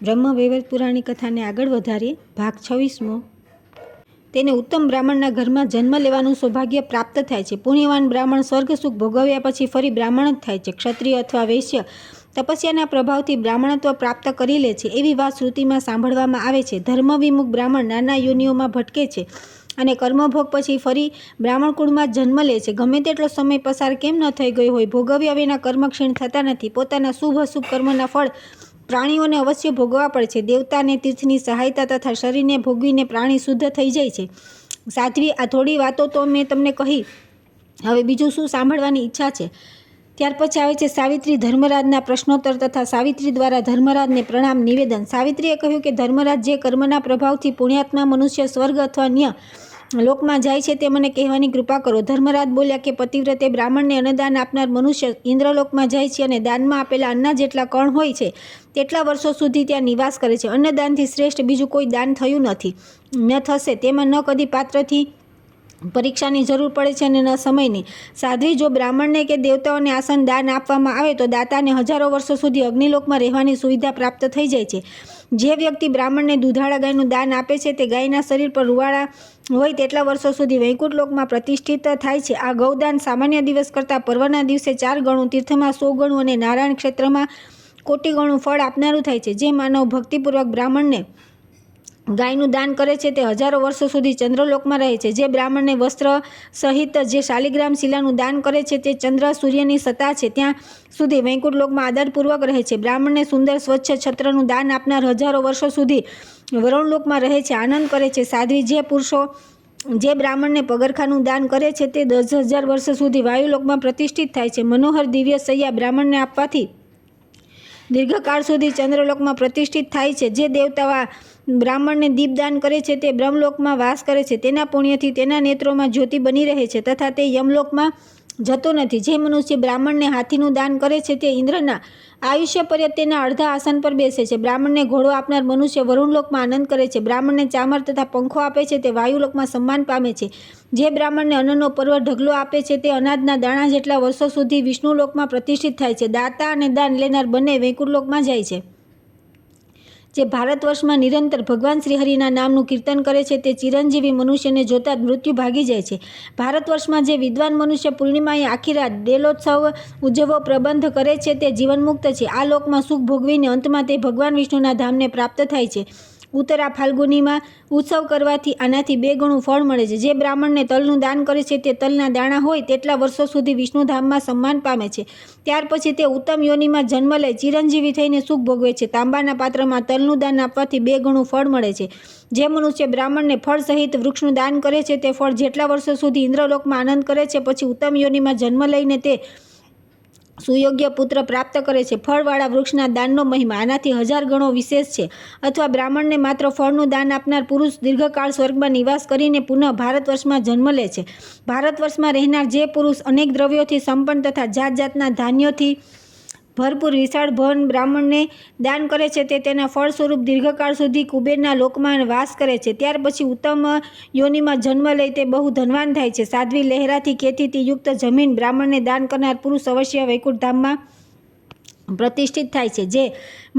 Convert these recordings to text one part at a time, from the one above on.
બ્રહ્મ વૈવર્ત પુરાણની કથાને આગળ વધારીએ. ભાગ 26મો. તેને ઉત્તમ બ્રાહ્મણના ઘરમાં જન્મ લેવાનું સૌભાગ્ય પ્રાપ્ત થાય છે. પુણ્યવાન બ્રાહ્મણ સ્વર્ગ સુખ ભોગવ્યા પછી ફરી બ્રાહ્મણ જ થાય છે. ક્ષત્રિય અથવા વૈશ્ય તપસ્યાના પ્રભાવથી બ્રાહ્મણત્વ પ્રાપ્ત કરી લે છે એવી વાત શ્રુતિમાં સાંભળવામાં આવે છે. ધર્મ વિમુખ બ્રાહ્મણ નાના યોનિઓમાં ભટકે છે અને કર્મભોગ પછી ફરી બ્રાહ્મણ કુળમાં જન્મ લે છે. ગમે તેટલો સમય પસાર કેમ ન થઈ ગયો હોય, ભોગવ્યા વિના કર્મ ક્ષીણ થતા નથી. પોતાના શુભ અશુભ કર્મના ફળ પ્રાણીઓને અવશ્ય ભોગવવા પડે છે. દેવતા અને તીર્થની સહાયતા તથા શરીરને ભોગવીને પ્રાણી શુદ્ધ થઈ જાય છે. સાધ્વી, આ થોડી વાતો તો મેં તમને કહી, હવે બીજું શું સાંભળવાની ઈચ્છા છે? ત્યાર પછી આવે છે સાવિત્રી ધર્મરાજના પ્રશ્નોત્તર તથા સાવિત્રી દ્વારા ધર્મરાજને પ્રણામ નિવેદન. સાવિત્રીએ કહ્યું કે ધર્મરાજ, જે કર્મના પ્રભાવથી પુણ્યાત્મા મનુષ્ય સ્વર્ગ અથવા અન્ય લોકમાં જાય છે તે મને કહેવાની કૃપા કરો. ધર્મરાજ બોલ્યા કે પતિવ્રતે બ્રાહ્મણને અન્નદાન આપનાર મનુષ્ય ઇન્દ્રલોકમાં જાય છે અને દાનમાં આપેલા અન્ના જેટલા કણ હોય છે તેટલા વર્ષો સુધી ત્યાં નિવાસ કરે છે. અન્નદાનથી શ્રેષ્ઠ બીજું કોઈ દાન થયું નથી, ન થશે. તેમાં ન કદી પાત્રથી પરીક્ષાની જરૂર પડે છે અને ન સમયની. સાધ્વી, જો બ્રાહ્મણને કે દેવતાઓને આસન દાન આપવામાં આવે તો દાતાને હજારો વર્ષો સુધી અગ્નિલોકમાં રહેવાની સુવિધા પ્રાપ્ત થઈ જાય છે. જે વ્યક્તિ બ્રાહ્મણને દૂધાળા ગાયનું દાન આપે છે તે ગાયના શરીર પર રૂવાડા હોય તેટલા વર્ષો સુધી વૈકુંઠ લોકમાં પ્રતિષ્ઠિત થાય છે. આ ગૌદાન સામાન્ય દિવસ કરતાં પર્વના દિવસે 4 ગણું, તીર્થમાં 100 ગણું અને નારાયણ ક્ષેત્રમાં કોટી ગણું ફળ આપનારું થાય છે. જે માનવ ભક્તિપૂર્વક બ્રાહ્મણને ગાયનું દાન કરે છે તે હજારો વર્ષો સુધી ચંદ્રલોકમાં રહે છે. જે બ્રાહ્મણને વસ્ત્ર સહિત જે શાલિગ્રામ શિલાનું દાન કરે છે તે ચંદ્ર સૂર્યની સત્તા છે ત્યાં સુધી વૈકુંઠ લોકમાં આદરપૂર્વક રહે છે. બ્રાહ્મણને સુંદર સ્વચ્છ છત્રનું દાન આપનાર હજારો વર્ષો સુધી વરુણલોકમાં રહે છે, આનંદ કરે છે. સાધ્વી, જે પુરુષો જે બ્રાહ્મણને પગરખાનું દાન કરે છે તે 10,000 વર્ષ સુધી વાયુલોકમાં પ્રતિષ્ઠિત થાય છે. મનોહર દિવ્ય શૈયા બ્રાહ્મણને આપવાથી દીર્ઘકાળ સુધી ચંદ્રલોકમાં પ્રતિષ્ઠિત થાય છે. જે દેવતા બ્રાહ્મણને દીપદાન કરે છે તે બ્રહ્મલોકમાં વાસ કરે છે. તેના પુણ્યથી તેના નેત્રોમાં જ્યોતિ બની રહે છે તથા તે યમલોકમાં જતો નથી. જે મનુષ્ય બ્રાહ્મણને હાથીનું દાન કરે છે તે ઇન્દ્રના આયુષ્ય પર્યંત તેના અડધા આસન પર બેસે છે. બ્રાહ્મણને ઘોડો આપનાર મનુષ્ય વરુણલોકમાં આનંદ કરે છે. બ્રાહ્મણને ચામર તથા પંખો આપે છે તે વાયુલોકમાં સન્માન પામે છે. જે બ્રાહ્મણને અન્નનો પર્વ ઢગલો આપે છે તે અનાજના દાણા જેટલા વર્ષો સુધી વિષ્ણુલોકમાં પ્રતિષ્ઠિત થાય છે. દાતા અને દાન લેનાર બંને વૈકુંઠલોકમાં જાય છે. જે ભારત વર્ષમાં નિરંતર ભગવાન શ્રીહરિના નામનું કીર્તન કરે છે તે ચિરંજીવી મનુષ્યને જોતા જ મૃત્યુ ભાગી જાય છે. ભારત વર્ષમાં જે વિદ્વાન મનુષ્ય પૂર્ણિમાએ આખી રાત ડેલોત્સવ ઉજવવો પ્રબંધ કરે છે તે જીવનમુક્ત છે. આ લોકમાં સુખ ભોગવીને અંતમાં તે ભગવાન વિષ્ણુના ધામને પ્રાપ્ત થાય છે. ઉત્તરા ફાલ્ગુનીમાં ઉત્સવ કરવાથી આનાથી 2 ગણું ફળ મળે છે. જે બ્રાહ્મણને તલનું દાન કરે છે તે તલના દાણા હોય તેટલા વર્ષો સુધી વિષ્ણુધામમાં સન્માન પામે છે. ત્યાર પછી તે ઉત્તમ યોનિમાં જન્મ લઈ ચિરંજીવી થઈને સુખ ભોગવે છે. તાંબાના પાત્રમાં તલનું દાન આપવાથી 2 ગણું ફળ મળે છે. જે મનુષ્ય બ્રાહ્મણને ફળ સહિત વૃક્ષનું દાન કરે છે તે ફળ જેટલા વર્ષો સુધી ઇન્દ્રલોકમાં આનંદ કરે છે પછી ઉત્તમ યોનિમાં જન્મ લઈને તે સુયોગ્ય પુત્ર પ્રાપ્ત કરે છે. ફળવાળા વૃક્ષના દાનનો મહિમા આનાથી 1000 ગણો વિશેષ છે. અથવા બ્રાહ્મણને માત્ર ફળનું દાન આપનાર પુરુષ દીર્ઘકાળ સ્વર્ગમાં નિવાસ કરીને પુનઃ ભારત વર્ષમાં જન્મ લે છે. ભારત વર્ષમાં રહેનાર જે પુરુષ અનેક દ્રવ્યોથી સંપન્ન તથા જાત જાતના ધાન્યોથી ભરપૂર વિશાળ ભવન બ્રાહ્મણને દાન કરે છે તે તેના ફળ સ્વરૂપ દીર્ઘકાળ સુધી કુબેરના લોકમાં વાસ કરે છે. ત્યાર પછી ઉત્તમ યોનિમાં જન્મ લઈ તે બહુ ધનવાન થાય છે. સાધ્વી, લહેરાથી ખેતીથી યુક્ત જમીન બ્રાહ્મણને દાન કરનાર પુરુષ અવશ્ય વૈકુંઠ ધામમાં પ્રતિષ્ઠિત થાય છે. જે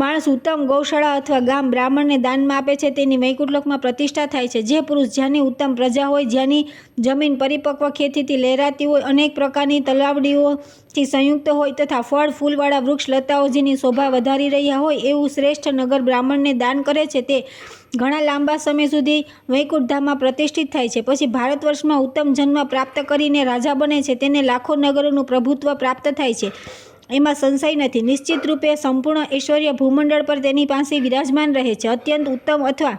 માણસ ઉત્તમ ગૌશાળા અથવા ગામ બ્રાહ્મણને દાનમાં આપે છે તેની વૈકુંઠલોકમાં પ્રતિષ્ઠા થાય છે. જે પુરુષ જ્યાંની ઉત્તમ પ્રજા હોય, જ્યાંની જમીન પરિપક્વ ખેતીથી લહેરાતી હોય, અનેક પ્રકારની તલાવડીઓથી સંયુક્ત હોય તથા ફળ ફૂલવાળા વૃક્ષ લતાઓ જેની શોભા વધારી રહ્યા હોય એવું શ્રેષ્ઠ નગર બ્રાહ્મણને દાન કરે છે તે ઘણા લાંબા સમય સુધી વૈકુંઠ ધામમાં પ્રતિષ્ઠિત થાય છે. પછી ભારત વર્ષમાં ઉત્તમ જન્મ પ્રાપ્ત કરીને રાજા બને છે. તેને લાખો નગરોનું પ્રભુત્વ પ્રાપ્ત થાય છે, એમાં સંશય નથી. નિશ્ચિત રૂપે સંપૂર્ણ ઐશ્વર્ય ભૂમંડળ પર તેની પાસે વિરાજમાન રહે છે. અત્યંત ઉત્તમ અથવા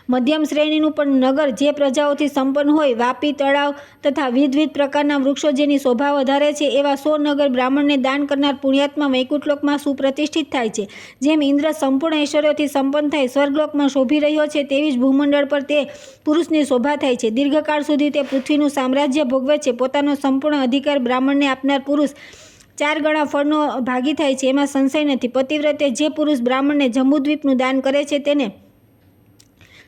મધ્યમ શ્રેણીનું પણ નગર જે પ્રજાઓથી સંપન્ન હોય, વાપી, તળાવ તથા વિવિધ પ્રકારના વૃક્ષો જેની શોભા વધારે છે એવા 100 નગર બ્રાહ્મણને દાન કરનાર પુણ્યાત્મા વૈકુંઠલોકમાં સુપ્રતિષ્ઠિત થાય છે. જેમ ઇન્દ્ર સંપૂર્ણ ઐશ્વર્યથી સંપન્ન થાય સ્વર્ગલોકમાં શોભી રહ્યો છે તેવી જ ભૂમંડળ પર તે પુરુષની શોભા થાય છે. દીર્ઘકાળ સુધી તે પૃથ્વીનું સામ્રાજ્ય ભોગવે છે. પોતાનો સંપૂર્ણ અધિકાર બ્રાહ્મણને આપનાર પુરુષ 4 ગણા ફળનો ભાગી થાય છે, એમાં સંશય નથી. પતિવ્રતે જે પુરુષ બ્રાહ્મણને જંબુદ્વીપનું દાન કરે છે તેને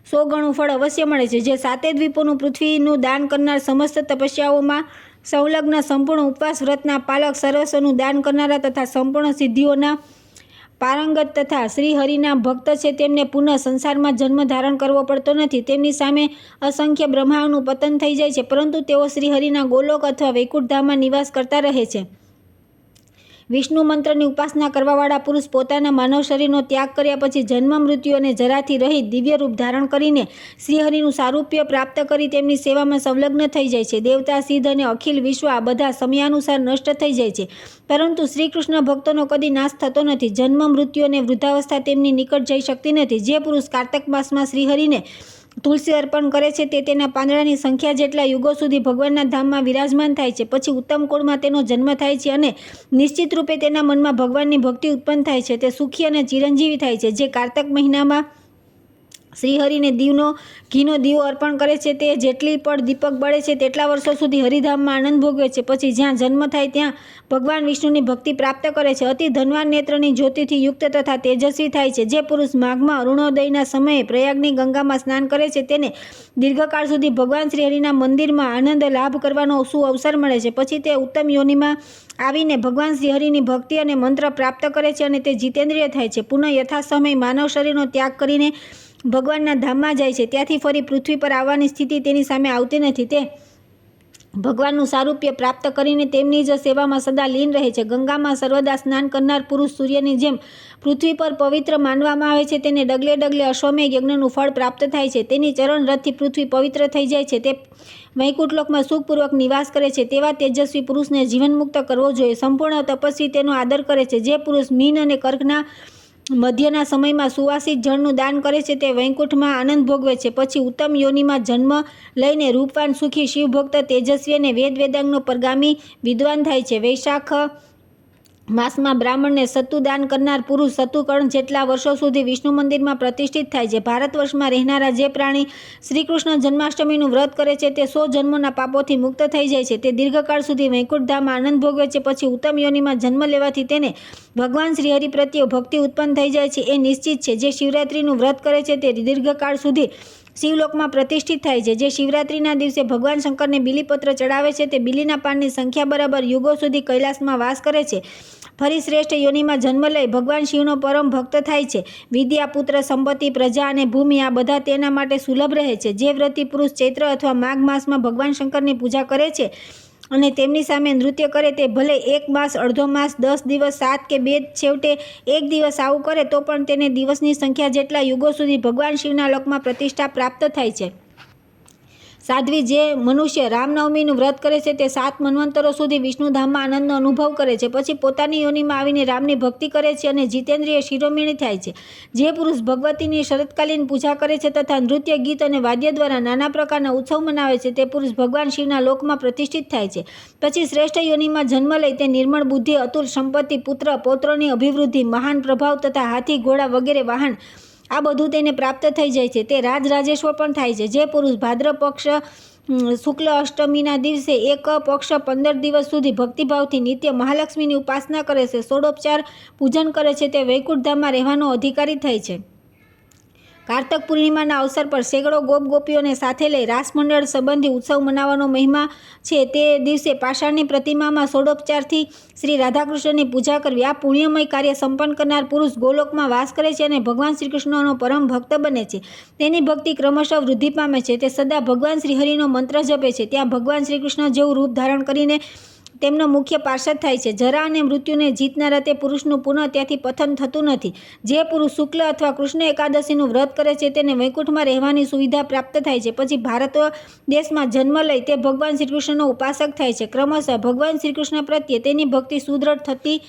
100 ગણું ફળ અવશ્ય મળે છે. જે 7 દ્વીપોનું પૃથ્વીનું દાન કરનાર સમસ્ત તપસ્યાઓમાં સંલગ્ન સંપૂર્ણ ઉપવાસ વ્રતના પાલક, સર્વસ્વનું દાન કરનારા તથા સંપૂર્ણ સિદ્ધિઓના પારંગત તથા શ્રીહરિના ભક્ત છે તેમને પુનઃ સંસારમાં જન્મ ધારણ કરવો પડતો નથી. તેમની સામે અસંખ્ય બ્રહ્માઓનું પતન થઈ જાય છે, પરંતુ તેઓ શ્રીહરિના ગોલોક અથવા વૈકુંઠ ધામમાં નિવાસ કરતા રહે છે. વિષ્ણુ મંત્રની ઉપાસના કરવાવાળા પુરુષ પોતાના માનવ શરીરનો ત્યાગ કર્યા પછી જન્મ મૃત્યુ અને જરાથી રહિત દિવ્ય રૂપ ધારણ કરીને શ્રીહરિનું સારૂપ્ય પ્રાપ્ત કરી તેમની સેવામાં સંલગ્ન થઈ જાય છે. દેવતા, સિદ્ધ અને અખિલ વિશ્વ આ બધા સમયાનુસાર નષ્ટ થઈ જાય છે, પરંતુ શ્રી કૃષ્ણ ભક્તોનો કદી નાશ થતો નથી. જન્મ મૃત્યુ અને વૃદ્ધાવસ્થા તેમની નિકટ જઈ શકતી નથી. જે પુરુષ કાર્તક માસમાં શ્રીહરિને તુલસી અર્પણ કરે છે તે તેના પાંદડાની સંખ્યા જેટલા યુગો સુધી ભગવાનના ધામમાં વિરાજમાન થાય છે. પછી ઉત્તમ કુળમાં તેનો જન્મ થાય છે અને નિશ્ચિત રૂપે તેના મનમાં ભગવાનની ભક્તિ ઉત્પન્ન થાય છે. તે સુખી અને ચિરંજીવી થાય છે. જે કાર્તક મહિનામાં શ્રીહરિને ઘીનો દીવો અર્પણ કરે છે તે જેટલી પણ દીપક બળે છે તેટલા વર્ષો સુધી હરિધામમાં આનંદ ભોગવે છે. પછી જ્યાં જન્મ થાય ત્યાં ભગવાન વિષ્ણુની ભક્તિ પ્રાપ્ત કરે છે. અતિ ધનવાન નેત્રની જ્યોતિથી યુક્ત તથા તેજસ્વી થાય છે. જે પુરુષ માઘમાં અરુણોદયના સમયે પ્રયાગની ગંગામાં સ્નાન કરે છે તેને દીર્ઘકાળ સુધી ભગવાન શ્રીહરિના મંદિરમાં આનંદ લાભ કરવાનો સુઅવસર મળે છે. પછી તે ઉત્તમ યોનિમાં આવીને ભગવાન શ્રીહરિની ભક્તિ અને મંત્ર પ્રાપ્ત કરે છે અને તે જીતેન્દ્રિય થાય છે. પુનઃ યથાસમય માનવ શરીરનો ત્યાગ કરીને ભગવાનના ધામમાં જાય છે. ત્યાંથી ફરી પૃથ્વી પર આવવાની સ્થિતિ તેની સામે આવતી નથી. તે ભગવાનનું સારૂપ્ય પ્રાપ્ત કરીને તેમની જ સેવામાં સદા લીન રહે છે. ગંગામાં સર્વદા સ્નાન કરનાર પુરુષ સૂર્યની જેમ પૃથ્વી પર પવિત્ર માનવામાં આવે છે. તેને ડગલે ડગલે અશ્વમેઘ યજ્ઞનું ફળ પ્રાપ્ત થાય છે. તેની ચરણ રથથી પૃથ્વી પવિત્ર થઈ જાય છે. તે વૈકુંઠલોકમાં સુખપૂર્વક નિવાસ કરે છે. તેવા તેજસ્વી પુરુષને જીવનમુક્ત કરવો જોઈએ. સંપૂર્ણ તપસ્વી તેનો આદર કરે છે. જે પુરુષ મીન અને કર્કના મધ્યના સમયમાં સુવાસિત જળનું દાન કરે છે તે વૈકુંઠમાં આનંદ ભોગવે છે. પછી ઉત્તમ યોનિમાં જન્મ લઈને રૂપવાન, સુખી, શિવભક્ત, તેજસ્વી અને વેદાંગનો પરગામી વિદ્વાન થાય છે. વૈશાખ માસમાં બ્રાહ્મણને સત્તુ દાન કરનાર પુરુષ સત્તુકર્ણ જેટલા વર્ષો સુધી વિષ્ણુ મંદિરમાં પ્રતિષ્ઠિત થાય છે. ભારત વર્ષમાં રહેનારા જે પ્રાણી શ્રી કૃષ્ણ જન્માષ્ટમીનું વ્રત કરે છે તે 100 જન્મોના પાપોથી મુક્ત થઈ જાય છે. તે દીર્ઘકાળ સુધી વૈકુંઠ ધામમાં આનંદ ભોગવે છે. પછી ઉત્તમ યોનિમાં જન્મ લેવાથી તેને ભગવાન શ્રીહરિ પ્રત્યે ભક્તિ ઉત્પન્ન થઈ જાય છે એ નિશ્ચિત છે. જે શિવરાત્રિનું વ્રત કરે છે તે દીર્ઘકાળ સુધી શિવલોકમાં પ્રતિષ્ઠિત થાય છે. જે શિવરાત્રિના દિવસે ભગવાન શંકરને બીલીપત્ર ચડાવે છે તે બીલીના પાનની સંખ્યા બરાબર યુગો સુધી કૈલાસમાં વાસ કરે છે. ફરી શ્રેષ્ઠ યોનિમાં જન્મ લઈ ભગવાન શિવનો પરમ ભક્ત થાય છે. વિદ્યા, પુત્ર, સંપત્તિ, પ્રજા અને ભૂમિ આ બધા તેના માટે સુલભ રહે છે. જે વ્રતી પુરુષ ચૈત્ર અથવા માઘ માસમાં ભગવાન શંકરની પૂજા કરે છે અને તેમની સામે નૃત્ય કરે તે ભલે 1 માસ, અડધો માસ, 10 દિવસ, 7 કે 2 છેવટે 1 દિવસ આવું કરે તો પણ તેને દિવસની સંખ્યા જેટલા યુગો સુધી ભગવાન શિવના લોકમાં પ્રતિષ્ઠા પ્રાપ્ત થાય છે. સાધ્વી જે મનુષ્ય રામનવમીનું વ્રત કરે છે તે 7 મન્વંતરો સુધી વિષ્ણુધામમાં આનંદનો અનુભવ કરે છે. પછી પોતાની યોનિમાં આવીને રામની ભક્તિ કરે છે અને જીતેન્દ્રિય શિરોમણી થાય છે. જે પુરુષ ભગવતીની શરતકાલીન પૂજા કરે છે તથા નૃત્ય, ગીત અને વાદ્ય દ્વારા નાના પ્રકારના ઉત્સવ મનાવે છે તે પુરુષ ભગવાન શિવના લોકમાં પ્રતિષ્ઠિત થાય છે. પછી શ્રેષ્ઠ યોનિમાં જન્મ લઈ તે નિર્મળ બુદ્ધિ, અતુલ સંપત્તિ, પુત્ર પૌત્રોની અભિવૃદ્ધિ, મહાન પ્રભાવ તથા હાથી, ઘોડા વગેરે વાહન આ બધું તેને પ્રાપ્ત થઈ જાય છે. તે રાજરાજેશ્વર પણ થાય છે. જે પુરુષ ભાદ્ર પક્ષ શુક્લ અષ્ટમીના દિવસે એક પક્ષ 15 દિવસ સુધી ભક્તિભાવથી નિત્ય મહાલક્ષ્મીની ઉપાસના કરે છે, ષોડોપચાર પૂજન કરે છે તે વૈકુંઠધામમાં રહેવાનો અધિકારી થાય છે. કાર્તક પૂર્ણિમાના અવસર પર સેંકડો ગોપીઓને સાથે લઈ રાસમંડળ સંબંધી ઉત્સવ મનાવવાનો મહિમા છે. તે દિવસે પાષાણની પ્રતિમામાં ષોડોપચારથી શ્રી રાધાકૃષ્ણની પૂજા કરવી. આ પુણ્યમય કાર્ય સંપન્ન કરનાર પુરુષ ગોલોકમાં વાસ કરે છે અને ભગવાન શ્રી કૃષ્ણનો પરમ ભક્ત બને છે. તેની ભક્તિ ક્રમશઃ વૃદ્ધિ પામે છે. તે સદા ભગવાન શ્રીહરિનો મંત્ર જપે છે. ત્યાં ભગવાન શ્રી કૃષ્ણ જેવું રૂપ ધારણ કરીને તેમનો મુખ્ય પાર્ષદ થાય છે. જરા અને મૃત્યુને જીતનારા તે પુરુષનું પુનઃ ત્યાંથી પતન થતું નથી. જે પુરુષ શુક્લ અથવા કૃષ્ણ એકાદશીનું વ્રત કરે છે તેને વૈકુંઠમાં રહેવાની સુવિધા પ્રાપ્ત થાય છે. પછી ભારત દેશમાં જન્મ લઈ તે ભગવાન શ્રી કૃષ્ણનો ઉપાસક થાય છે. ક્રમશઃ ભગવાન શ્રી કૃષ્ણ પ્રત્યે તેની ભક્તિ સુદૃઢ થતી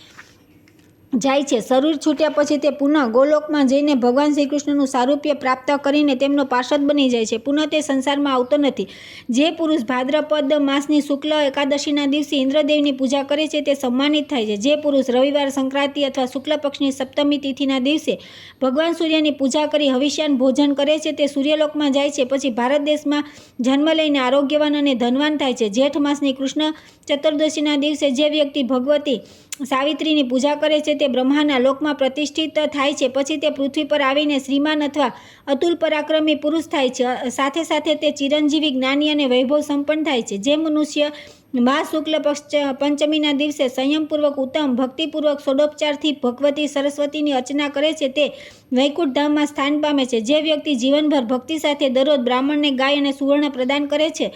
જાય છે. શરીર છૂટ્યા પછી તે પુનઃ ગોલોકમાં જઈને ભગવાન શ્રી કૃષ્ણનું સારૂપ્ય પ્રાપ્ત કરીને તેમનો પાર્ષદ બની જાય છે. પુનઃ તે સંસારમાં આવતો નથી. જે પુરુષ ભાદ્રપદ માસની શુક્લ એકાદશીના દિવસે ઇન્દ્રદેવની પૂજા કરે છે તે સન્માનિત થાય છે. જે પુરુષ રવિવાર, સંક્રાંતિ અથવા શુક્લ પક્ષની સપ્તમી તિથિના દિવસે ભગવાન સૂર્યની પૂજા કરી હવિષ્યાન ભોજન કરે છે તે સૂર્યલોકમાં જાય છે. પછી ભારત દેશમાં જન્મ લઈને આરોગ્યવાન અને ધનવાન થાય છે. જેઠ માસની કૃષ્ણ ચતુર્દશીના દિવસે જે વ્યક્તિ ભગવતી સાવિત્રીની પૂજા કરે છે તે બ્રહ્માના લોકમાં પ્રતિષ્ઠિત થાય છે. પછી તે પૃથ્વી પર આવીને શ્રીમાન અથવા અતુલ પરાક્રમી પુરુષ થાય છે. સાથે સાથે તે ચિરંજીવી, જ્ઞાની અને વૈભવ સંપન્ન થાય છે. જે મનુષ્ય મા શુક્લ પક્ષ પંચમીના દિવસે સંયમપૂર્વક ઉત્તમ ભક્તિપૂર્વક ષોડોપચારથી ભગવતી સરસ્વતીની અર્ચના કરે છે તે વૈકુંઠ ધામમાં સ્થાન પામે છે. જે વ્યક્તિ જીવનભર ભક્તિ સાથે દરરોજ બ્રાહ્મણને ગાય અને સુવર્ણ પ્રદાન કરે છે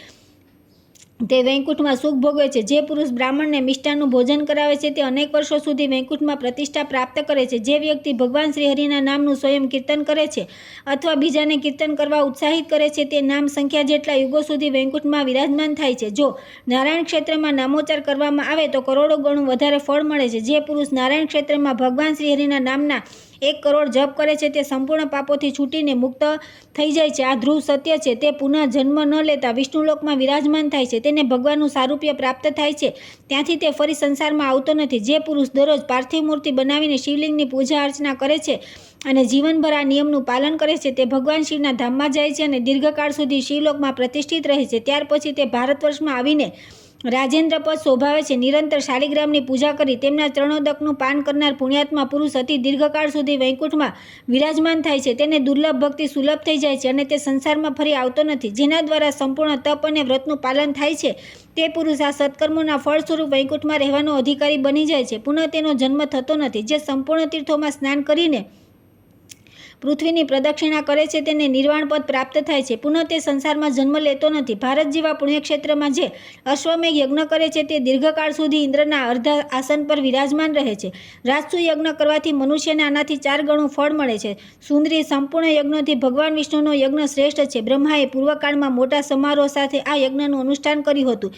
તે વૈકુંઠમાં સુખ ભોગવે છે. જે પુરુષ બ્રાહ્મણને મિષ્ટાનનું ભોજન કરાવે છે તે અનેક વર્ષો સુધી વૈકુંઠમાં પ્રતિષ્ઠા પ્રાપ્ત કરે છે. જે વ્યક્તિ ભગવાન શ્રી હરિના નામનું સ્વયં કીર્તન કરે છે અથવા બીજાને કીર્તન કરવા ઉત્સાહિત કરે છે તે નામ સંખ્યા જેટલા યુગો સુધી વૈકુંઠમાં વિરાજમાન થાય છે. જો નારાયણ ક્ષેત્રમાં નામોચ્ચાર કરવામાં આવે તો કરોડો ગણું વધારે ફળ મળે છે. જે પુરુષ નારાયણ ક્ષેત્રમાં ભગવાન શ્રી હરિના નામના 1 કરોડ જપ કરે છે તે સંપૂર્ણ પાપોથી છૂટીને મુક્ત થઈ જાય છે. આ ધ્રુવ સત્ય છે. તે પુનઃ જન્મ ન લેતા વિષ્ણુલોકમાં વિરાજમાન થાય છે. તેને ભગવાનનું સારૂપ્ય પ્રાપ્ત થાય છે. ત્યાંથી તે ફરી સંસારમાં આવતો નથી. જે પુરુષ દરરોજ પાર્થિવ મૂર્તિ બનાવીને શિવલિંગની પૂજા અર્ચના કરે છે અને જીવનભર આ નિયમનું પાલન કરે છે તે ભગવાન શિવના ધામમાં જાય છે અને દીર્ઘકાળ સુધી શિવલોકમાં પ્રતિષ્ઠિત રહે છે. ત્યાર પછી તે ભારતવર્ષમાં આવીને રાજેન્દ્ર પદ શોભાવે છે. નિરંતર શાલિગ્રામની પૂજા કરી તેમના ચરણોદકનું પાન કરનાર પુણ્યાત્મા પુરુષ અતિ દીર્ઘકાળ સુધી વૈકુંઠમાં વિરાજમાન થાય છે. તેને દુર્લભ ભક્તિ સુલભ થઈ જાય છે અને તે સંસારમાં ફરી આવતો નથી. જેના દ્વારા સંપૂર્ણ તપ અને વ્રતનું પાલન થાય છે તે પુરુષ આ સત્કર્મોના ફળ સ્વરૂપ વૈકુંઠમાં રહેવાનો અધિકારી બની જાય છે. પુનઃ તેનો જન્મ થતો નથી. જે સંપૂર્ણ તીર્થોમાં સ્નાન કરીને પૃથ્વીની પ્રદક્ષિણા કરે છે તેને નિર્વાણ પદ પ્રાપ્ત થાય છે. પુનઃ તે સંસારમાં જન્મ લેતો નથી. ભારત જેવા પુણ્યક્ષેત્રમાં જે અશ્વમેઘ યજ્ઞ કરે છે તે દીર્ઘકાળ સુધી ઇન્દ્રના અર્ધા આસન પર વિરાજમાન રહે છે. રાજસુ યજ્ઞ કરવાથી મનુષ્યને આનાથી 4 ગણું ફળ મળે છે. સુંદરી સંપૂર્ણ યજ્ઞથી ભગવાન વિષ્ણુનો યજ્ઞ શ્રેષ્ઠ છે. બ્રહ્માએ પૂર્વકાળમાં મોટા સમારોહ સાથે આ યજ્ઞનું અનુષ્ઠાન કર્યું હતું.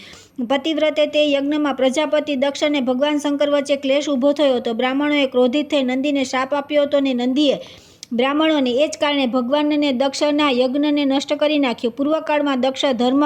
પતિવ્રતે તે યજ્ઞમાં પ્રજાપતિ દક્ષ અને ભગવાન શંકર વચ્ચે ક્લેશ ઊભો થયો હતો. બ્રાહ્મણોએ ક્રોધિત થઈ નંદીને શાપ આપ્યો હતો અને નંદીએ બ્રાહ્મણોને એ જ કારણે ભગવાનને દક્ષના યજ્ઞને નષ્ટ કરી નાખ્યો. પૂર્વકાળમાં દક્ષ, ધર્મ,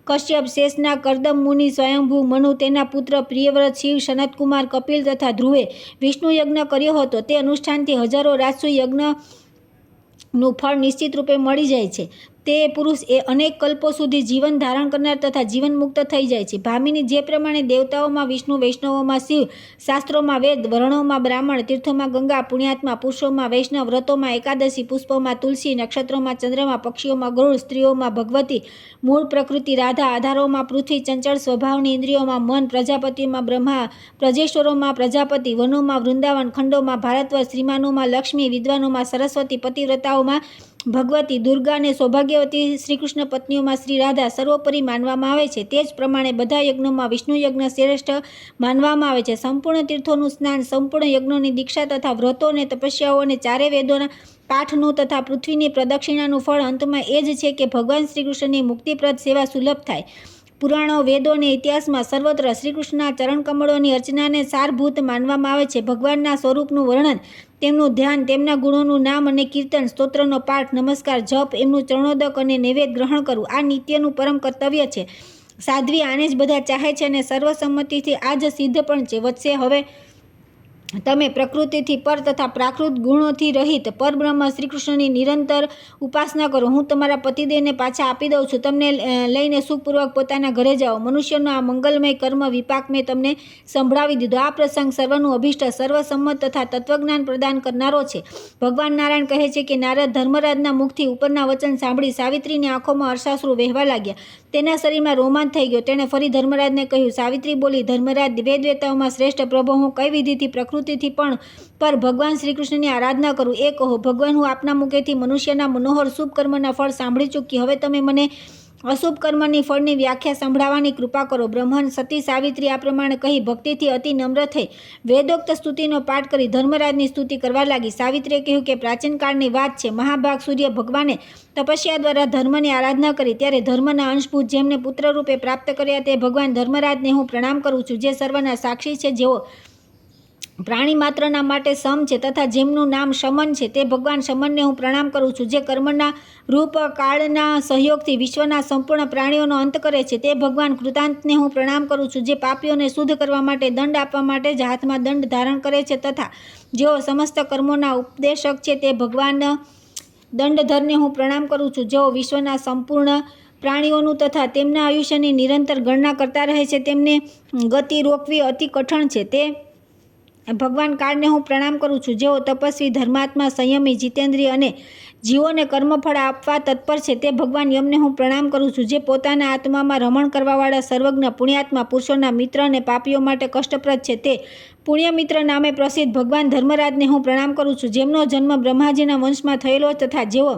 કશ્યપ, શેષનાગ, કરદમ મુનિ, સ્વયંભૂ, મનુ, તેના પુત્ર પ્રિયવ્રત, શિવ, સનતકુમાર, કપિલ તથા ધ્રુવે વિષ્ણુ યજ્ઞ કર્યો હતો. તે અનુષ્ઠાનથી હજારો રાજસુ યજ્ઞનું ફળ નિશ્ચિત રૂપે મળી જાય છે. તે પુરુષ એ અનેક કલ્પો સુધી જીવન ધારણ કરનાર તથા જીવન મુક્ત થઈ જાય છે. ભામિની જે પ્રમાણે દેવતાઓમાં વિષ્ણુ, વૈષ્ણવોમાં શિવ, શાસ્ત્રોમાં વેદ, વર્ણોમાં બ્રાહ્મણ, તીર્થોમાં ગંગા, પુણ્યાત્મા, પુરુષોમાં વૈષ્ણવ, વ્રતોમાં એકાદશી, પુષ્પોમાં તુલસી, નક્ષત્રોમાં ચંદ્રમા, પક્ષીઓમાં ગરુડ, સ્ત્રીઓમાં ભગવતી, મૂળ પ્રકૃતિ રાધા, આધારોમાં પૃથ્વી, ચંચળ સ્વભાવની ઇન્દ્રિયોમાં મન, પ્રજાપતિઓમાં બ્રહ્મા, પ્રજેશ્વરોમાં પ્રજાપતિ, વનોમાં વૃંદાવન, ખંડોમાં ભારતવર્ષ, શ્રીમાનોમાં લક્ષ્મી, વિદ્વાનોમાં સરસ્વતી, પતિવ્રતાઓમાં ભગવતી, દુર્ગા અને સૌભાગ્યવતી શ્રીકૃષ્ણ પત્નીઓમાં શ્રી રાધા સર્વોપરી માનવામાં આવે છે. તે જ પ્રમાણે બધા યજ્ઞોમાં વિષ્ણુ યજ્ઞ શ્રેષ્ઠ માનવામાં આવે છે. સંપૂર્ણ તીર્થોનું સ્નાન, સંપૂર્ણ યજ્ઞોની દીક્ષા તથા વ્રતો અને તપસ્યાઓ અને 4 વેદોના પાઠનું તથા પૃથ્વીની પ્રદક્ષિણાનું ફળ અંતમાં એ જ છે કે ભગવાન શ્રીકૃષ્ણની મુક્તિપ્રદ સેવા સુલભ થાય. પુરાણો, વેદો અને ઇતિહાસમાં સર્વત્ર શ્રીકૃષ્ણના ચરણકમળોની અર્ચનાને સારભૂત માનવામાં આવે છે. ભગવાનના સ્વરૂપનું વર્ણન, તેમનું ધ્યાન, તેમના ગુણોનું નામ અને કીર્તન, સ્તોત્રનો પાઠ, નમસ્કાર, જપ, એમનું ચરણોદક અને નૈવેદ્ય ગ્રહણ કરવું આ નિત્યનું પરમ કર્તવ્ય છે. સાધ્વી આને જ બધા ચાહે છે અને સર્વસંમતિથી આ જ સિદ્ધ પણ છે. વત્સે હવે તમે પ્રકૃતિથી પર તથા પ્રાકૃત ગુણોથી રહિત પરબ્રહ્મ શ્રીકૃષ્ણની નિરંતર ઉપાસના કરો. હું તમારા પતિદેવને પાછા આપી દઉં છું. તમને લઈને સુખપૂર્વક પોતાના ઘરે જાઓ. મનુષ્યનો આ મંગલમય કર્મ વિપાક મેં તમને સંભળાવી દીધો. આ પ્રસંગ સર્વનું અભિષ્ટ, સર્વસંમત તથા તત્વજ્ઞાન પ્રદાન કરનારો છે. ભગવાન નારાયણ કહે છે કે નારદ ધર્મરાજના મુખથી ઉપરના વચન સાંભળી સાવિત્રીની આંખોમાં અશ્રાશ્રુ વહેવા લાગ્યા. તેના શરીરમાં રોમાંચ થઈ ગયો. તેણે ફરી ધર્મરાજને કહ્યું. સાવિત્રી બોલી, ધર્મરાજ, વેદવેતાઓમાં શ્રેષ્ઠ પ્રભુ, હું કઈ વિધિથી પ્રકૃતિથી પણ પર ભગવાન શ્રીકૃષ્ણની આરાધના કરું એ કહો. ભગવાન, હું આપના મુખેથી મનુષ્યના મનોહર શુભ કર્મના ફળ સાંભળી ચૂકી. હવે તમે મને અશુભ કર્મની ફળની વ્યાખ્યા સંભળાવવાની કૃપા કરો. બ્રહ્મણ સતી સાવિત્રી આ પ્રમાણે કહી ભક્તિથી અતિ નમ્ર થઈ વેદોક્ત સ્તુતિનો પાઠ કરી ધર્મરાજની સ્તુતિ કરવા લાગી. સાવિત્રીએ કહ્યું કે પ્રાચીન કાળની વાત છે. મહાભાગ સૂર્ય ભગવાને તપસ્યા દ્વારા ધર્મની આરાધના કરી. ત્યારે ધર્મના અંશભૂત જેમને પુત્રરૂપે પ્રાપ્ત કર્યા તે ભગવાન ધર્મરાજને હું પ્રણામ કરું છું. જે સર્વના સાક્ષી છે, જેઓ પ્રાણી માત્રના માટે સમ છે તથા જેમનું નામ શમન છે, તે ભગવાન શમનને હું પ્રણામ કરું છું. જે કર્મના રૂપ કાળના સહયોગથી વિશ્વના સંપૂર્ણ પ્રાણીઓનો અંત કરે છે, તે ભગવાન કૃતાંતને હું પ્રણામ કરું છું. જે પાપીઓને શુદ્ધ કરવા માટે દંડ આપવા માટે જ હાથમાં દંડ ધારણ કરે છે તથા જેઓ સમસ્ત કર્મોના ઉપદેશક છે, તે ભગવાન દંડધરને હું પ્રણામ કરું છું. જેઓ વિશ્વના સંપૂર્ણ પ્રાણીઓનું તથા તેમના આયુષ્યની નિરંતર ગણના કરતા રહે છે, તેમને ગતિ રોકવી અતિ કઠણ છે. તે ભગવાન કાળને હું પ્રણામ કરું છું, જેઓ તપસ્વી, ધર્માત્મા, સંયમી, જીતેન્દ્રિય અને જીવોને કર્મફળ આપવા તત્પર છે. તે ભગવાન યમને હું પ્રણામ કરું છું, જે પોતાના આત્મામાં રમણ કરવાવાળા સર્વજ્ઞ પુણ્યાત્મા પુરુષોના મિત્ર અને પાપીઓ માટે કષ્ટપ્રદ છે. તે પુણ્યમિત્ર નામે પ્રસિદ્ધ ભગવાન ધર્મરાજને હું પ્રણામ કરું છું, જેમનો જન્મ બ્રહ્માજીના વંશમાં થયેલો તથા જેઓ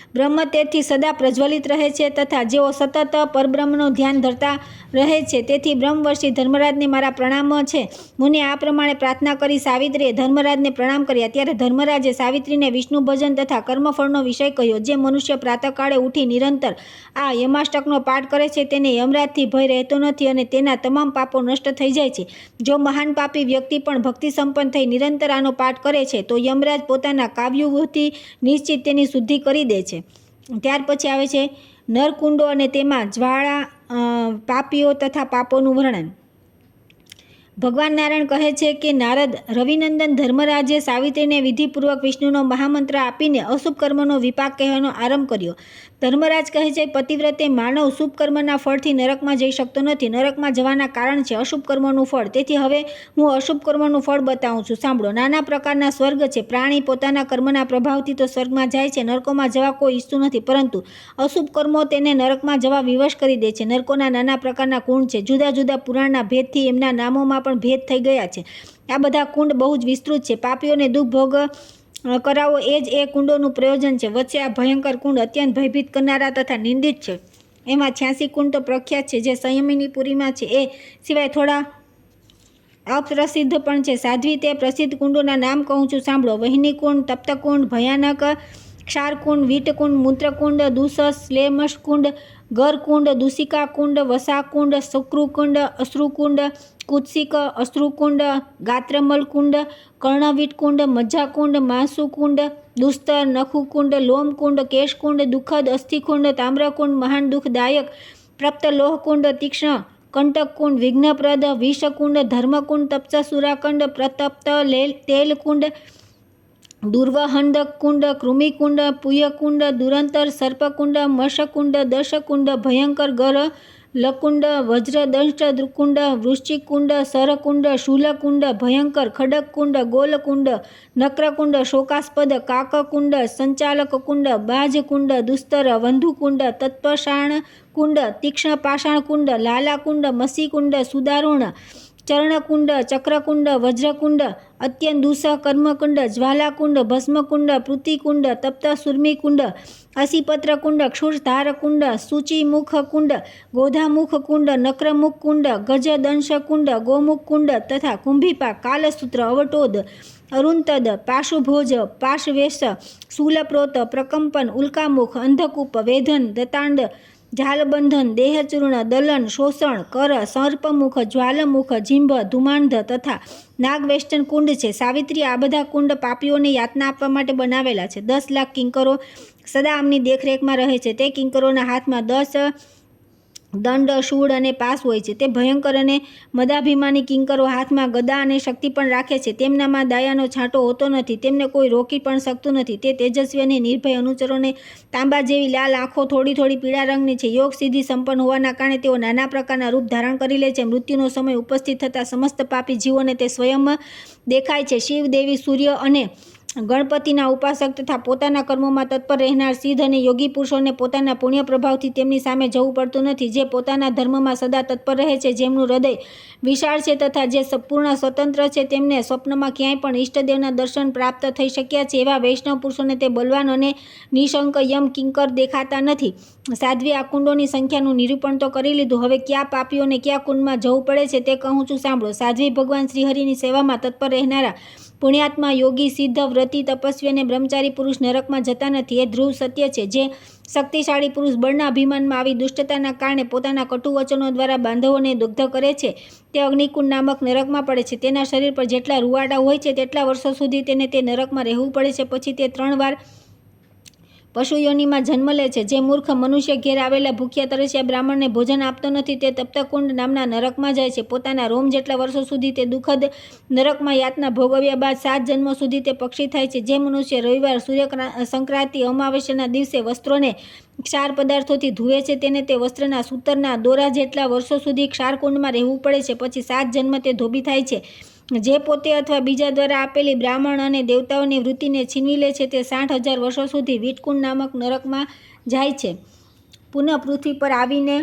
બ્રહ્મતેજથી સદા પ્રજ્વલિત રહે છે તથા જેઓ સતત પરબ્રહ્મનું ધ્યાન ધરતા રહે છે. તેથી બ્રહ્મવર્ષી ધર્મરાજને મારા પ્રણામ છે. મુનિએ આ પ્રમાણે પ્રાર્થના કરી સાવિત્રીએ ધર્મરાજને પ્રણામ કર્યા. ત્યારે ધર્મરાજે સાવિત્રીને વિષ્ણુ ભજન તથા કર્મફળનો વિષય કહ્યો. જે મનુષ્ય પ્રાતઃકાળે ઉઠી નિરંતર આ યમાષ્ટકનો પાઠ કરે છે, તેને યમરાજથી ભય રહેતો નથી અને તેના તમામ પાપો નષ્ટ થઈ જાય છે. જો મહાન પાપી વ્યક્તિ પણ ભક્તિ સંપન્ન થઈ નિરંતર આનો પાઠ કરે છે, તો યમરાજ પોતાના કાવ્યુથી નિશ્ચિત તેની શુદ્ધિ કરી દે છે. ત્યાર પછી આવે છે નરકુંડો અને તેમાં જ્વાળા, પાપીઓ તથા પાપોનું વર્ણન. ભગવાન નારાયણ કહે છે કે નારદ રવિનંદન ધર્મરાજે સાવિત્રીને વિધિપૂર્વક વિષ્ણુનો મહામંત્ર આપીને અશુભ કર્મનો વિપાક કહેવાનો આરંભ કર્યો. ધર્મરાજ કહે છે, પતિવ્રતે માનવ શુભ કર્મના ફળથી નરકમાં જઈ શકતો નથી. નરકમાં જવાના કારણ છે અશુભ કર્મોનું ફળ. તેથી હવે હું અશુભ કર્મોનું ફળ બતાવું છું, સાંભળો. નાના પ્રકારના સ્વર્ગ છે. પ્રાણી પોતાના કર્મના પ્રભાવથી તો સ્વર્ગમાં જાય છે. નરકોમાં જવા કોઈ ઈચ્છતું નથી, પરંતુ અશુભ કર્મો તેને નરકમાં જવા વિવશ કરી દે છે. નરકોના નાના પ્રકારના કુંડ છે. જુદા જુદા પુરાણના ભેદથી એમના નામોમાં પણ ભેદ થઈ ગયા છે. આ બધા કુંડ બહુ જ વિસ્તૃત છે. પાપીઓને દુઃખ ભોગ કરાવો એ જ એ કુંડોનું પ્રયોજન છે. વચ્ચે આ ભયંકર કુંડ અત્યંત ભયભીત કરનારા તથા નિંદિત છે. એમાં 86 કુંડ તો પ્રખ્યાત છે, જે સંયમીની પુરીમાં છે. એ સિવાય થોડા અપ્રસિદ્ધ પણ છે. સાધ્વી, તે પ્રસિદ્ધ કુંડોના નામ કહું છું, સાંભળો. વહિની કુંડ, તપ્તકુંડ, ભયાનક ક્ષારકુંડ, વીટકુંડ, મૂત્રકુંડ, દુસસ, શ્લેમશકુંડ, ગરકુંડ, દૂષિકા કુંડ, વસાકુંડ, શુક્રુકુંડ, અશ્રુકુંડ, કુત્સિક અશ્રુકુંડ, ગાત્રમલકુંડ, કર્ણવીટકુંડ, મજ્જાકુંડ, માસુકુંડ, દુસ્તર, નખુકુંડ, લોમકુંડ, કેશકુંડ, દુઃખદ અસ્થિકુંડ, તામ્રકુંડ, મહાન દુઃખદાયક, પ્રપ્તલોહકુંડ, તીક્ષ્ણ કંટકકુંડ, વિઘ્નપ્રદ, વિષકુંડ, ધર્મકુંડ, તપ્તસુરાકુંડ, પ્રતપ્ત તેલકુંડ, દુર્વહંદક કુંડ, કૃમિકુંડ, પુયકુંડ, દુરંતર સર્પકુંડ, મશકુંડ, દશકુંડ, ભયંકર લકુંડ, વજ્રદંષ્ટ કુંડ, વૃશ્ચિકુંડ, સરકુંડ, શૂલકુંડ, ભયંકર ખડકકુંડ, ગોલકુંડ, નક્રકુંડ, શોકાસ્પદ કાકકુંડ, સંચાલકકુંડ, બાજકુંડ, દુસ્તર, વંધુકુંડ, તત્પષાણ કુંડ, તીક્ષ્ણ પાષાણ કુંડ, લાલાકુંડ, મસીકુંડ, સુદારુણ ચર્ણકુંડ, ચક્રકુંડ, વજ્રકુંડ, અત્યંત દુઃસહ કર્મકુંડ, જ્વાલાકુંડ, ભસ્મકુંડ, પૃથિકુંડ, તપ્ત સુર્મીકુંડ, અસીપત્રકુંડ, ક્ષુરધારકુંડ, સૂચિમુખકુંડ, ગોધામુખકુંડ, નક્રમુખકુંડ, ગજદંશકુંડ, ગોમુખકુંડ તથા કુંભીપા, કાલસૂત્ર, અવટોદ, અરુંતદ, પાશુભોજ, પાશવેશ, શૂલપ્રોત, પ્રકંપન, ઉલ્કામુખ, અંધકૂપ, વેધન, દતાંડ, ઝાલબંધન, દેહચૂર્ણ, દલન, શોષણ, કર, સર્પમુખ, જ્વાલમુખ, જીંભ, ધુમાંધ તથા નાગવેષ્ટન કુંડ છે. સાવિત્રી, આ બધા કુંડ પાપીઓને યાતના આપવા માટે બનાવેલા છે. 10 લાખ કિંકરો સદા આમની દેખરેખમાં રહે છે. તે કિંકરોના હાથમાં 10 દંડ, શૂળ અને પાસ હોય છે. તે ભયંકર અને મદાભિમાની કિંકરો હાથમાં ગદા અને શક્તિ પણ રાખે છે. તેમનામાં દયાનો છાંટો હોતો નથી. તેમને કોઈ રોકી પણ શકતું નથી. તે તેજસ્વી અને નિર્ભય અનુચરોને તાંબા જેવી લાલ આંખો, થોડી થોડી પીળા રંગની છે. યોગ સિદ્ધિ સંપન્ન હોવાના કારણે તેઓ નાના પ્રકારના રૂપ ધારણ કરી લે છે. મૃત્યુનો સમય ઉપસ્થિત થતાં સમસ્ત પાપી જીવોને તે સ્વયં દેખાય છે. શિવ, દેવી, સૂર્ય અને ગણપતિના ઉપાસક તથા પોતાના કર્મોમાં તત્પર રહેનાર સિદ્ધ અને યોગી પુરુષોને પોતાના પુણ્ય પ્રભાવથી તેમની સામે જવું પડતું નથી. જે પોતાના ધર્મમાં સદા તત્પર રહે છે, જેમનું હૃદય વિશાળ છે તથા જે પૂર્ણ સ્વતંત્ર છે, તેમને સ્વપ્નમાં ક્યાંય પણ ઈષ્ટદેવના દર્શન પ્રાપ્ત થઈ શક્યા છે. એવા વૈષ્ણવ પુરુષોને તે બલવાન અને નિશંક યમ કિંકર દેખાતા નથી. સાધ્વી, આ કુંડોની સંખ્યાનું નિરૂપણ તો કરી લીધું. હવે કયા પાપીઓને કયા કુંડમાં જવું પડે છે તે કહું છું, સાંભળો. સાધ્વી, ભગવાન શ્રીહરિની સેવામાં તત્પર રહેનારા પુણ્યાત્મા, યોગી, સિદ્ધ, વ્રતી, તપસ્વી અને બ્રહ્મચારી પુરુષ નરકમાં જતા નથી. એ ધ્રુવ સત્ય છે. જે શક્તિશાળી પુરુષ બળના અભિમાનમાં આવી દુષ્ટતાના કારણે પોતાના કટુ વચનો દ્વારા બાંધવોને દુગ્ધ કરે છે, તે અગ્નિકુંડ નામક નરકમાં પડે છે. તેના શરીર પર જેટલા રૂવાડા હોય છે તેટલા વર્ષો સુધી તેને તે નરકમાં રહેવું પડે છે. પછી તે 3 વાર પશુ યોનિમાં જન્મ લે છે. જે મૂર્ખ મનુષ્ય ઘેર આવેલા ભૂખ્યા તરસ્યા બ્રાહ્મણને ભોજન આપતો નથી, તે તપ્તકુંડ નામના નરકમાં જાય છે. પોતાના રોમ જેટલા વર્ષો સુધી તે દુઃખદ નરકમાં યાતના ભોગવ્યા બાદ 7 જન્મો સુધી તે પક્ષી થાય છે. જે મનુષ્ય રવિવાર, સૂર્ય સંક્રાંતિ, અમાવસ્યાના દિવસે વસ્ત્રોને ક્ષાર પદાર્થોથી ધુએ છે, તેને તે વસ્ત્રના સૂતરના દોરા જેટલા વર્ષો સુધી ક્ષારકુંડમાં રહેવું પડે છે. પછી 7 જન્મ તે ધોબી થાય છે. જે પોતે અથવા બીજા દ્વારા આપેલી બ્રાહ્મણ અને દેવતાઓની વૃત્તિને છીનવી લે છે તે 60,000 વર્ષો સુધી વીટકુંડ નામક નરકમાં જાય છે. પુનઃ પૃથ્વી પર આવીને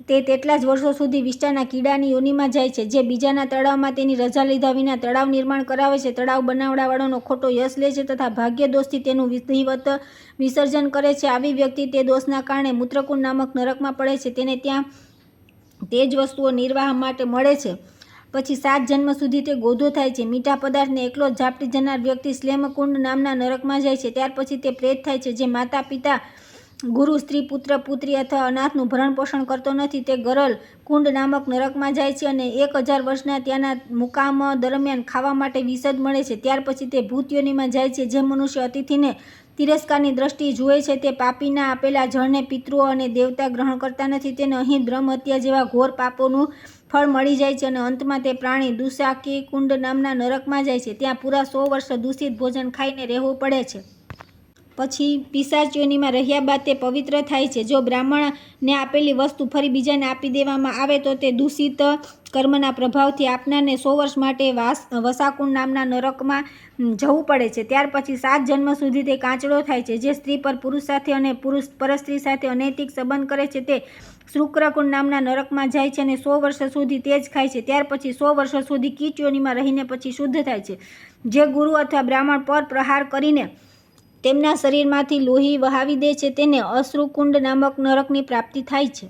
તે તેટલા જ વર્ષો સુધી વિષ્ટાના કીડાની યોનિમાં જાય છે, જે બીજાના તળાવમાં તેની રજા લીધા વિના તળાવ નિર્માણ કરાવે છે, તળાવ બનાવડાવાળાનો ખોટો યશ લે છે તથા ભાગ્ય દોષથી તેનું વિધિવત વિસર્જન કરે છે. આવી વ્યક્તિ તે દોષના કારણે મૂત્રકુંડ નામક નરકમાં પડે છે. તેને ત્યાં તે જ વસ્તુઓ નિર્વાહ માટે મળે છે. પછી 7 જન્મ સુધી તે ગોધો થાય છે. મીઠા પદાર્થને એકલો જ ઝાપટી જનાર વ્યક્તિ શ્લેમકુંડ નામના નરકમાં જાય છે. ત્યાર પછી તે પ્રેત થાય છે. જે માતા પિતા, ગુરુ, સ્ત્રી, પુત્ર, પુત્રી અથવા અનાથનું ભરણ પોષણ કરતો નથી તે ગરલ કુંડ નામક નરકમાં જાય છે અને 1000 વર્ષના ત્યાંના મુકામ દરમિયાન ખાવા માટે વિષ જ મળે છે. ત્યાર પછી તે ભૂત યોનિમાં જાય છે. જે મનુષ્ય અતિથિને તિરસ્કારની દ્રષ્ટિએ જુએ છે તે પાપીના આપેલા જળને પિતૃઓ અને દેવતા ગ્રહણ કરતા નથી. તેને અહીં બ્રહ્મ હત્યા જેવા ઘોર પાપોનું ફળ મળી જાય છે અને અંતમાં તે પ્રાણી દુશાકી કુંડ નામના નરકમાં જાય છે. ત્યાં પૂરા 100 વર્ષ દૂષિત ભોજન ખાઈને રહેવું પડે છે. પછી પિશાચ યોનિમાં રહ્યા બાદ તે પવિત્ર થાય છે. જો બ્રાહ્મણને આપેલી વસ્તુ ફરી બીજાને આપી દેવામાં આવે તો તે દૂષિત કર્મના પ્રભાવથી આપનારને 100 વર્ષ માટે વસાકુંડ નામના નરકમાં જવું પડે છે. ત્યાર પછી 7 જન્મ સુધી તે કાચડો થાય છે. જે સ્ત્રી પર પુરુષ સાથે અને પુરુષ પરસ્ત્રી સાથે અનૈતિક સંબંધ કરે છે તે શુક્રકુંડ નામના નરકમાં જાય છે અને 100 વર્ષ સુધી તે જ ખાય છે. ત્યાર પછી 100 વર્ષ સુધી કીચ યોનિમાં રહીને પછી શુદ્ધ થાય છે. જે ગુરુ અથવા બ્રાહ્મણ પર પ્રહાર કરીને તેમના શરીરમાંથી લોહી વહાવી દે છે તેને અશ્રુકુંડ નામક નરકની પ્રાપ્તિ થાય છે.